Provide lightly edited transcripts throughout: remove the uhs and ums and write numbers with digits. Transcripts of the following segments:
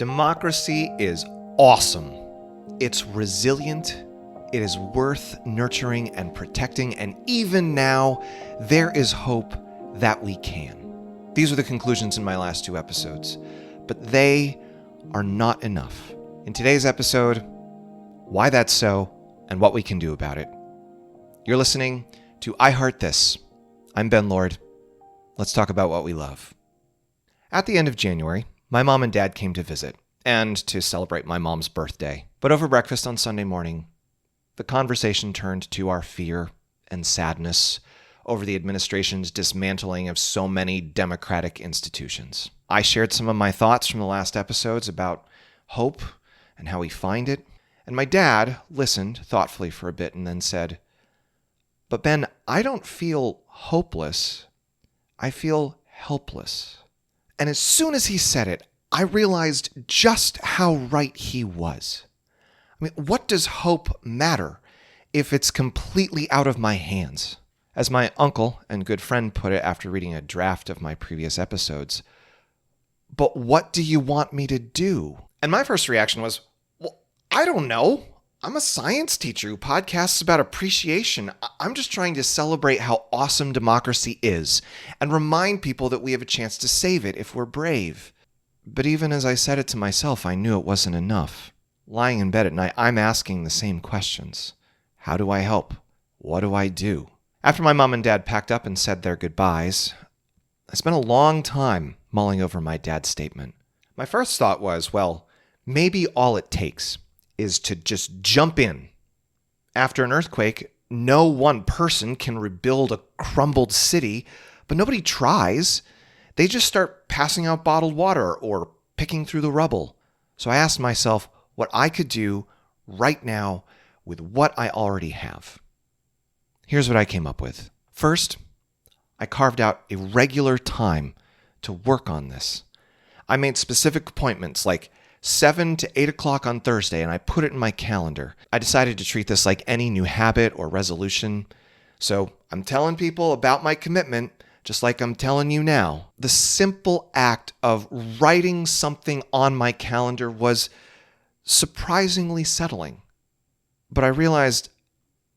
Democracy is awesome. It's resilient. It is worth nurturing and protecting. And even now, there is hope that we can. These are the conclusions in my last two episodes, but they are not enough. In today's episode, why that's so and what we can do about it. You're listening to I Heart This. I'm Ben Lord. Let's talk about what we love. At the end of January, my mom and dad came to visit and to celebrate my mom's birthday. But over breakfast on Sunday morning, the conversation turned to our fear and sadness over the administration's dismantling of so many democratic institutions. I shared some of my thoughts from the last episodes about hope and how we find it. And my dad listened thoughtfully for a bit and then said, "But Ben, I don't feel hopeless. I feel helpless." And as soon as he said it, I realized just how right he was. I mean, what does hope matter if it's completely out of my hands? As my uncle and good friend put it after reading a draft of my previous episodes, "But what do you want me to do?" And my first reaction was, well, I don't know. I'm a science teacher who podcasts about appreciation. I'm just trying to celebrate how awesome democracy is and remind people that we have a chance to save it if we're brave. But even as I said it to myself, I knew it wasn't enough. Lying in bed at night, I'm asking the same questions. How do I help? What do I do? After my mom and dad packed up and said their goodbyes, I spent a long time mulling over my dad's statement. My first thought was, well, maybe all it takes is to just jump in. After an earthquake, no one person can rebuild a crumbled city, but nobody tries. They just start passing out bottled water or picking through the rubble. So I asked myself what I could do right now with what I already have. Here's what I came up with. First, I carved out a regular time to work on this. I made specific appointments like 7 to 8 o'clock on Thursday, and I put it in my calendar. I decided to treat this like any new habit or resolution. So I'm telling people about my commitment, just like I'm telling you now. The simple act of writing something on my calendar was surprisingly settling. But I realized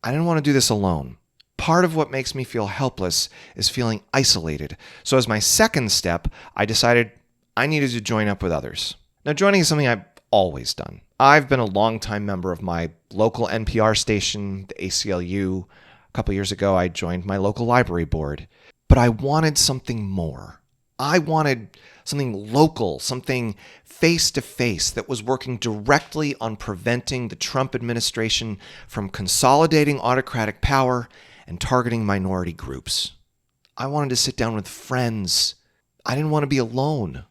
I didn't want to do this alone. Part of what makes me feel helpless is feeling isolated. So as my second step, I decided I needed to join up with others. Now, joining is something I've always done. I've been a longtime member of my local NPR station, the ACLU. A couple years ago, I joined my local library board. But I wanted something more. I wanted something local, something face-to-face that was working directly on preventing the Trump administration from consolidating autocratic power and targeting minority groups. I wanted to sit down with friends. I didn't want to be alone.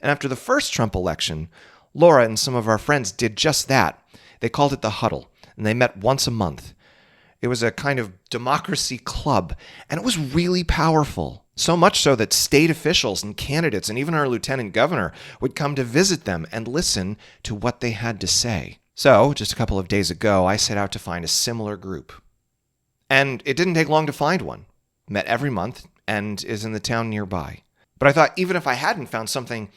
And after the first Trump election, Laura and some of our friends did just that. They called it the Huddle, and they met once a month. It was a kind of democracy club, and it was really powerful. So much so that state officials and candidates and even our lieutenant governor would come to visit them and listen to what they had to say. So, just a couple of days ago, I set out to find a similar group. And it didn't take long to find one. Met every month and is in the town nearby. But I thought even if I hadn't found something,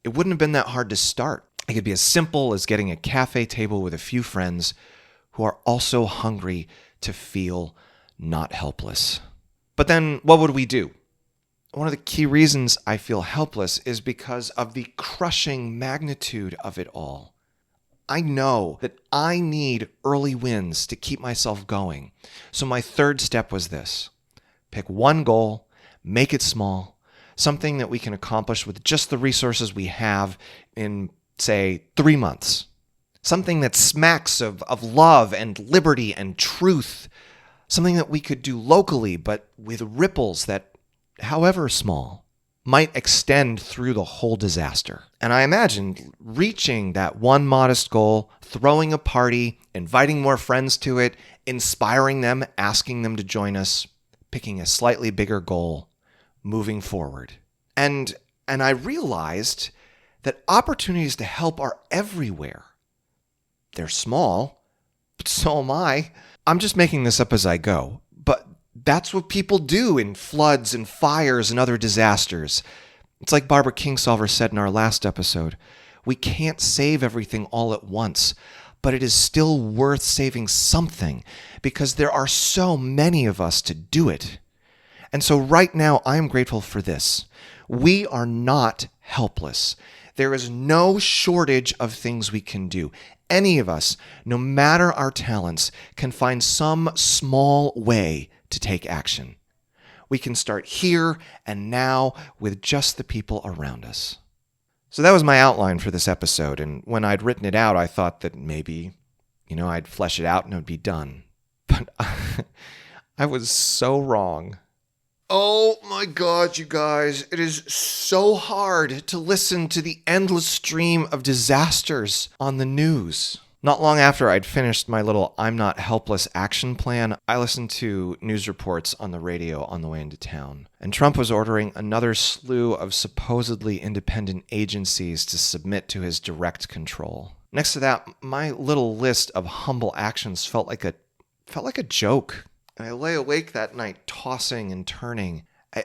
it wouldn't have been that hard to start. It could be as simple as getting a cafe table with a few friends who are also hungry to feel not helpless. But then what would we do? One of the key reasons I feel helpless is because of the crushing magnitude of it all. I know that I need early wins to keep myself going. So my third step was this. Pick one goal, make it small, something that we can accomplish with just the resources we have in, say, 3 months. Something that smacks of love and liberty and truth. Something that we could do locally, but with ripples that, however small, might extend through the whole disaster. And I imagined reaching that one modest goal, throwing a party, inviting more friends to it, inspiring them, asking them to join us, picking a slightly bigger goal, moving forward. And I realized that opportunities to help are everywhere. They're small, but so am I. I'm just making this up as I go, but that's what people do in floods and fires and other disasters. It's like Barbara Kingsolver said in our last episode. We can't save everything all at once, but it is still worth saving something because there are so many of us to do it. And so right now, I am grateful for this. We are not helpless. There is no shortage of things we can do. Any of us, no matter our talents, can find some small way to take action. We can start here and now with just the people around us. So that was my outline for this episode, and when I'd written it out, I thought that maybe, I'd flesh it out and it would be done. But I was so wrong. Oh my God, you guys, it is so hard to listen to the endless stream of disasters on the news. Not long after I'd finished my little I'm Not Helpless action plan, I listened to news reports on the radio on the way into town. And Trump was ordering another slew of supposedly independent agencies to submit to his direct control. Next to that, my little list of humble actions felt like a joke. And I lay awake that night tossing and turning.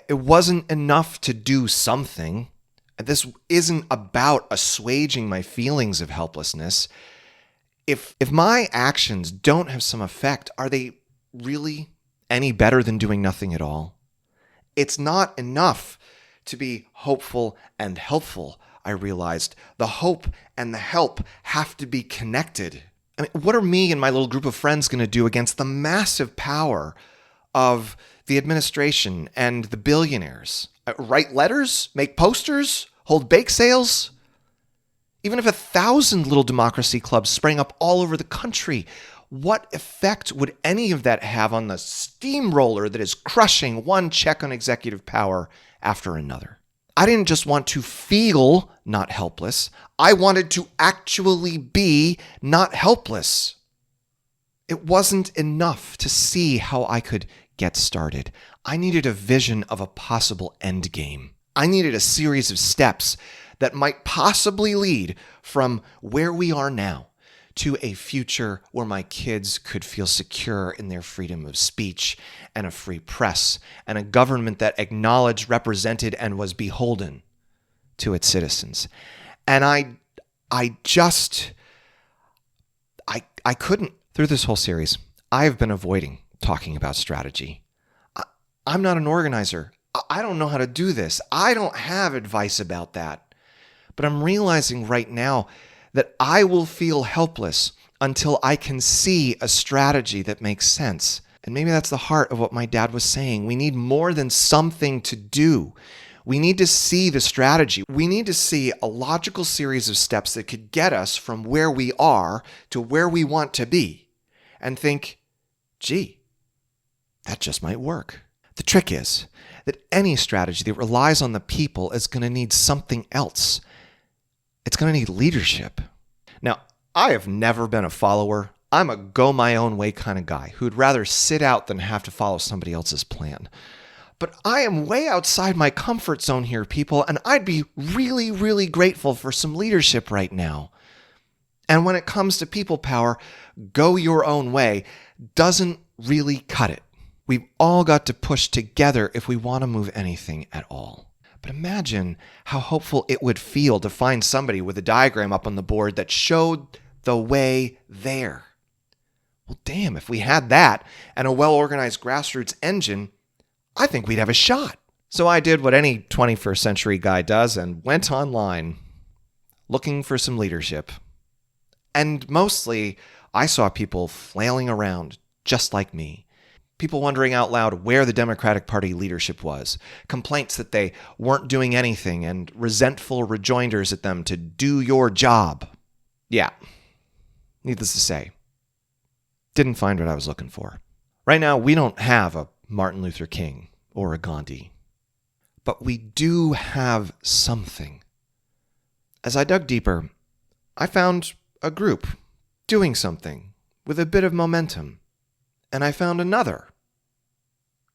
It wasn't enough to do something. This isn't about assuaging my feelings of helplessness. If my actions don't have some effect, are they really any better than doing nothing at all? It's not enough to be hopeful and helpful, I realized. The hope and the help have to be connected. I mean, what are me and my little group of friends going to do against the massive power of the administration and the billionaires? Write letters? Make posters? Hold bake sales? Even if 1,000 little democracy clubs sprang up all over the country, what effect would any of that have on the steamroller that is crushing one check on executive power after another? I didn't just want to feel not helpless. I wanted to actually be not helpless. It wasn't enough to see how I could get started. I needed a vision of a possible end game. I needed a series of steps that might possibly lead from where we are now to a future where my kids could feel secure in their freedom of speech and a free press and a government that acknowledged, represented, and was beholden to its citizens. And I couldn't. Through this whole series, I've been avoiding talking about strategy. I'm not an organizer. I don't know how to do this. I don't have advice about that. But I'm realizing right now that I will feel helpless until I can see a strategy that makes sense. And maybe that's the heart of what my dad was saying. We need more than something to do. We need to see the strategy. We need to see a logical series of steps that could get us from where we are to where we want to be. And think, gee, that just might work. The trick is that any strategy that relies on the people is going to need something else. It's going to need leadership. Now, I have never been a follower. I'm a go-my-own-way kind of guy who'd rather sit out than have to follow somebody else's plan. But I am way outside my comfort zone here, people, and I'd be really, really grateful for some leadership right now. And when it comes to people power, go your own way doesn't really cut it. We've all got to push together if we want to move anything at all. But imagine how hopeful it would feel to find somebody with a diagram up on the board that showed the way there. Well, damn, if we had that and a well-organized grassroots engine, I think we'd have a shot. So I did what any 21st century guy does and went online looking for some leadership. And mostly, I saw people flailing around just like me. People wondering out loud where the Democratic Party leadership was, complaints that they weren't doing anything, and resentful rejoinders at them to do your job. Yeah, needless to say, didn't find what I was looking for. Right now, we don't have a Martin Luther King or a Gandhi, but we do have something. As I dug deeper, I found a group doing something with a bit of momentum. And I found another.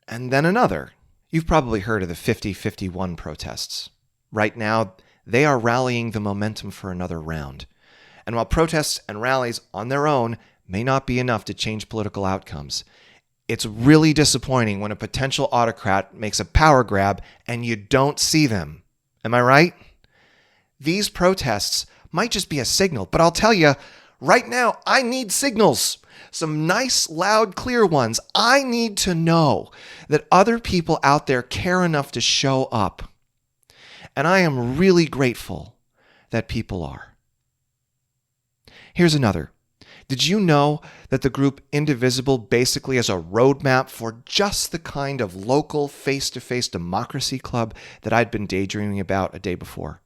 And then another. You've probably heard of the 50-51 protests. Right now, they are rallying the momentum for another round. And while protests and rallies on their own may not be enough to change political outcomes, it's really disappointing when a potential autocrat makes a power grab and you don't see them. Am I right? These protests might just be a signal, but I'll tell you, right now, I need signals. Some nice, loud, clear ones. I need to know that other people out there care enough to show up. And I am really grateful that people are. Here's another. Did you know that the group Indivisible basically is a roadmap for just the kind of local face-to-face democracy club that I'd been daydreaming about a day before?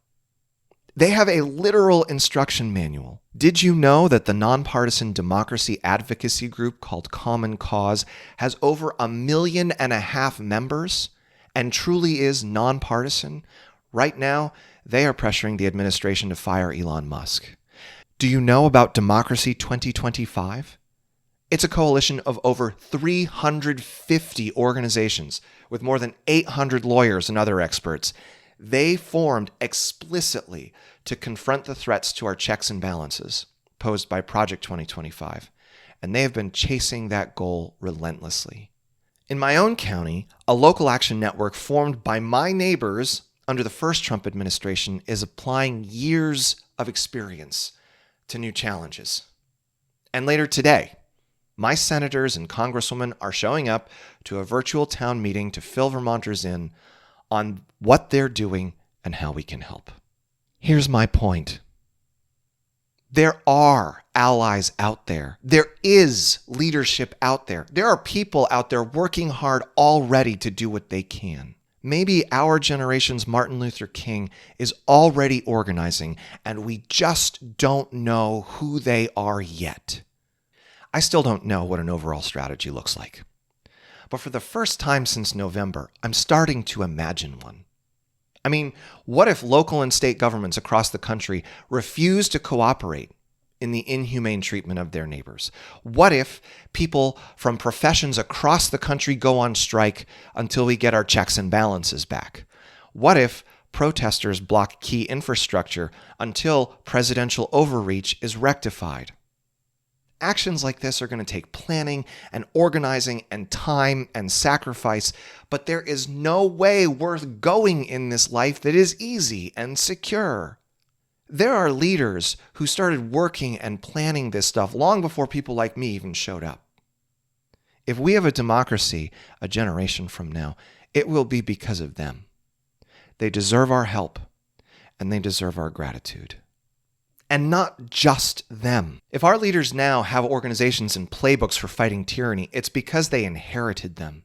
They have a literal instruction manual. Did you know that the nonpartisan democracy advocacy group called Common Cause has over 1.5 million members and truly is nonpartisan? Right now, they are pressuring the administration to fire Elon Musk. Do you know about Democracy 2025? It's a coalition of over 350 organizations with more than 800 lawyers and other experts. They formed explicitly to confront the threats to our checks and balances posed by Project 2025, and they have been chasing that goal relentlessly. In my own county, a local action network formed by my neighbors under the first Trump administration is applying years of experience to new challenges. And later today, my senators and congresswomen are showing up to a virtual town meeting to fill Vermonters in on what they're doing and how we can help. Here's my point. There are allies out there. There is leadership out there. There are people out there working hard already to do what they can. Maybe our generation's Martin Luther King is already organizing, and we just don't know who they are yet. I still don't know what an overall strategy looks like. But for the first time since November, I'm starting to imagine one. I mean, what if local and state governments across the country refuse to cooperate in the inhumane treatment of their neighbors? What if people from professions across the country go on strike until we get our checks and balances back? What if protesters block key infrastructure until presidential overreach is rectified? Actions like this are going to take planning and organizing and time and sacrifice, but there is no way worth going in this life that is easy and secure. There are leaders who started working and planning this stuff long before people like me even showed up. If we have a democracy a generation from now, it will be because of them. They deserve our help, and they deserve our gratitude. And not just them. If our leaders now have organizations and playbooks for fighting tyranny, it's because they inherited them.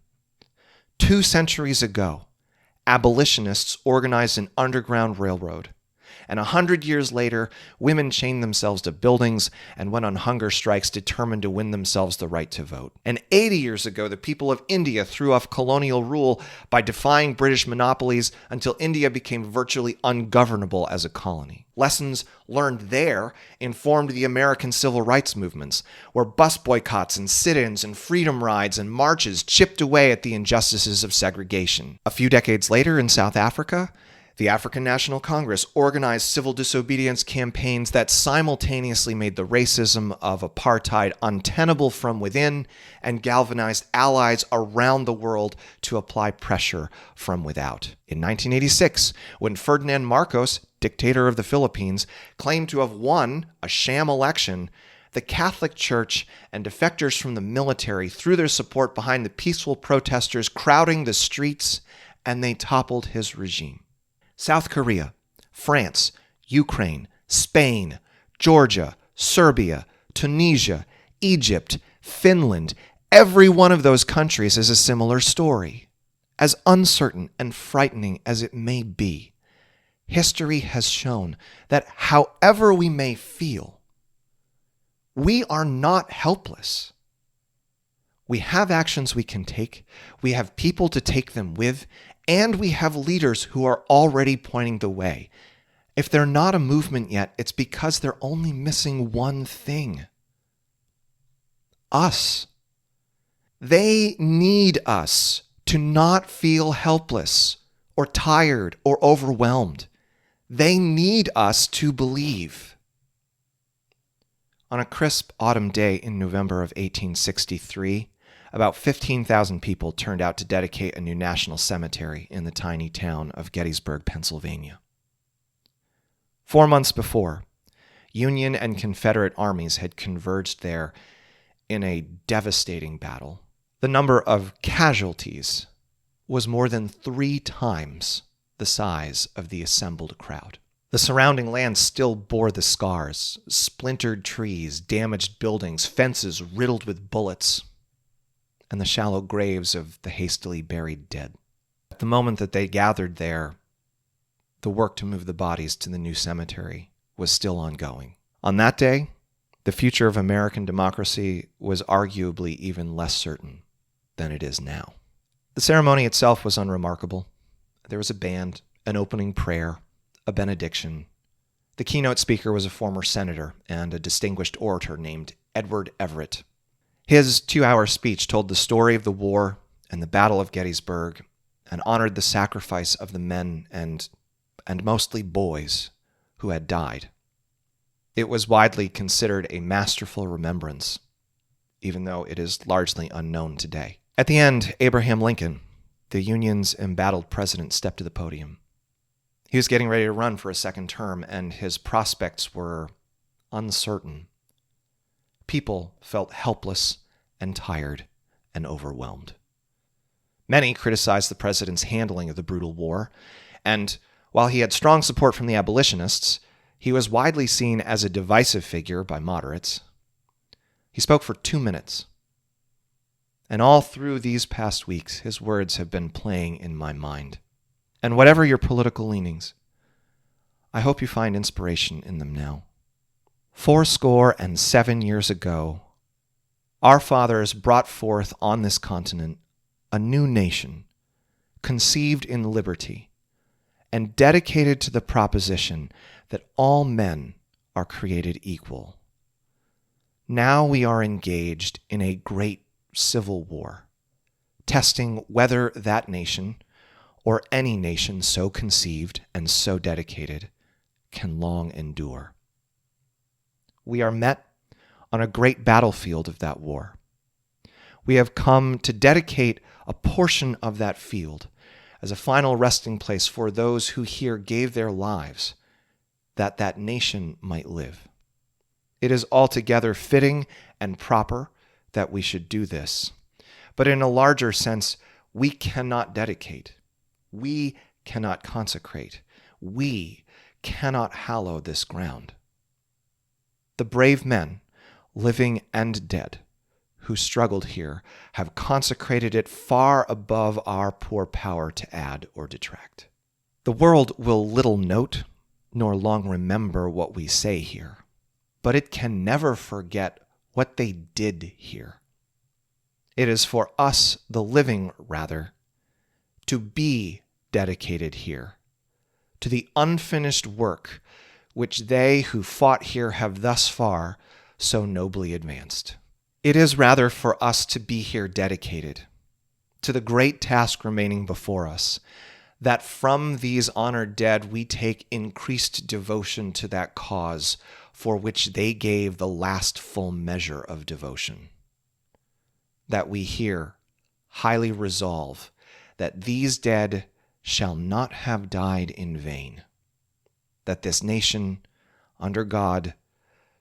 2 centuries ago, abolitionists organized an underground railroad. And 100 years later, women chained themselves to buildings and went on hunger strikes determined to win themselves the right to vote. And 80 years ago, the people of India threw off colonial rule by defying British monopolies until India became virtually ungovernable as a colony. Lessons learned there informed the American civil rights movements, where bus boycotts and sit-ins and freedom rides and marches chipped away at the injustices of segregation. A few decades later in South Africa, the African National Congress organized civil disobedience campaigns that simultaneously made the racism of apartheid untenable from within and galvanized allies around the world to apply pressure from without. In 1986, when Ferdinand Marcos, dictator of the Philippines, claimed to have won a sham election, the Catholic Church and defectors from the military threw their support behind the peaceful protesters crowding the streets, and they toppled his regime. South Korea, France, Ukraine, Spain, Georgia, Serbia, Tunisia, Egypt, Finland, every one of those countries is a similar story. As uncertain and frightening as it may be, history has shown that however we may feel, we are not helpless. We have actions we can take, we have people to take them with, and we have leaders who are already pointing the way. If they're not a movement yet, it's because they're only missing one thing. Us. They need us to not feel helpless or tired or overwhelmed. They need us to believe. On a crisp autumn day in November of 1863, about 15,000 people turned out to dedicate a new national cemetery in the tiny town of Gettysburg, Pennsylvania. 4 months before, Union and Confederate armies had converged there in a devastating battle. The number of casualties was more than 3 times the size of the assembled crowd. The surrounding land still bore the scars: splintered trees, damaged buildings, fences riddled with bullets, and the shallow graves of the hastily buried dead. At the moment that they gathered there, the work to move the bodies to the new cemetery was still ongoing. On that day, the future of American democracy was arguably even less certain than it is now. The ceremony itself was unremarkable. There was a band, an opening prayer, a benediction. The keynote speaker was a former senator and a distinguished orator named Edward Everett. His 2-hour speech told the story of the war and the Battle of Gettysburg and honored the sacrifice of the men and mostly boys who had died. It was widely considered a masterful remembrance, even though it is largely unknown today. At the end, Abraham Lincoln, the Union's embattled president, stepped to the podium. He was getting ready to run for a second term, and his prospects were uncertain. People felt helpless and tired and overwhelmed. Many criticized the president's handling of the brutal war, and while he had strong support from the abolitionists, he was widely seen as a divisive figure by moderates. He spoke for 2 minutes, and all through these past weeks, his words have been playing in my mind. And whatever your political leanings, I hope you find inspiration in them now. 77 years ago, our fathers brought forth on this continent a new nation, conceived in liberty, and dedicated to the proposition that all men are created equal. Now we are engaged in a great civil war, testing whether that nation, or any nation so conceived and so dedicated, can long endure. We are met on a great battlefield of that war. We have come to dedicate a portion of that field as a final resting place for those who here gave their lives that that nation might live. It is altogether fitting and proper that we should do this. But in a larger sense, we cannot dedicate. We cannot consecrate. We cannot hallow this ground. The brave men, living and dead, who struggled here have consecrated it far above our poor power to add or detract. The world will little note nor long remember what we say here, but it can never forget what they did here. It is for us, the living, rather, to be dedicated here, to the unfinished work which they who fought here have thus far so nobly advanced. It is rather for us to be here dedicated to the great task remaining before us, that from these honored dead we take increased devotion to that cause for which they gave the last full measure of devotion. That we here highly resolve that these dead shall not have died in vain, that this nation, under God,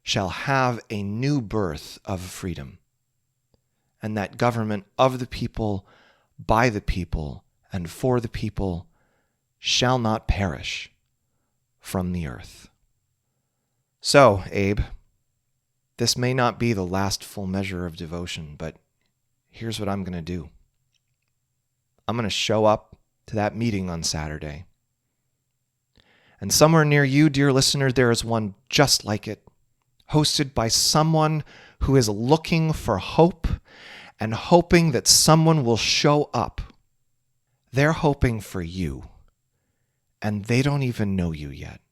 shall have a new birth of freedom, and that government of the people, by the people, and for the people shall not perish from the earth. So, Abe, this may not be the last full measure of devotion, but here's what I'm going to do. I'm going to show up to that meeting on Saturday. And somewhere near you, dear listener, there is one just like it, hosted by someone who is looking for hope and hoping that someone will show up. They're hoping for you, and they don't even know you yet.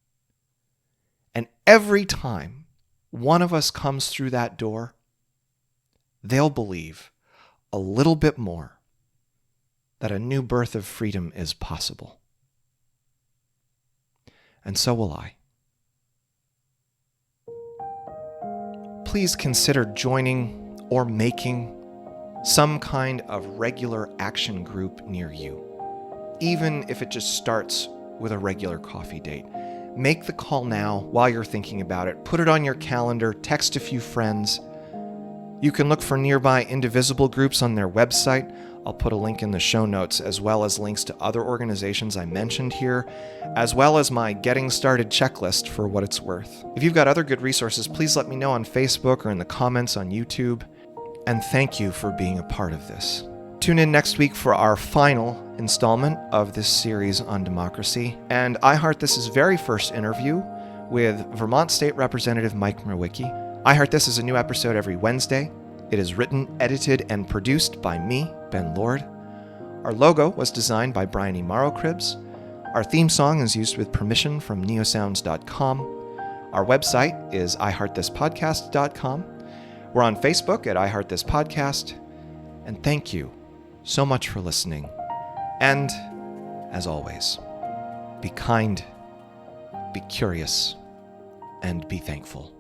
And every time one of us comes through that door, they'll believe a little bit more that a new birth of freedom is possible. And so will I. Please consider joining or making some kind of regular action group near you, even if it just starts with a regular coffee date. Make the call now while you're thinking about it. Put it on your calendar, text a few friends. You can look for nearby indivisible groups on their website. I'll put a link in the show notes, as well as links to other organizations I mentioned here, as well as my Getting Started checklist for what it's worth. If you've got other good resources, please let me know on Facebook or in the comments on YouTube. And thank you for being a part of this. Tune in next week for our final installment of this series on democracy, and I Heart This's very first interview with Vermont State Representative Mike Mrowicki. I Heart This is a new episode every Wednesday. It is written, edited, and produced by me, Ben Lord. Our logo was designed by Brian E. Morrow-Cribbs. Our theme song is used with permission from neosounds.com. Our website is iheartthispodcast.com. We're on Facebook at iHeartThisPodcast. And thank you so much for listening. And, as always, be kind, be curious, and be thankful.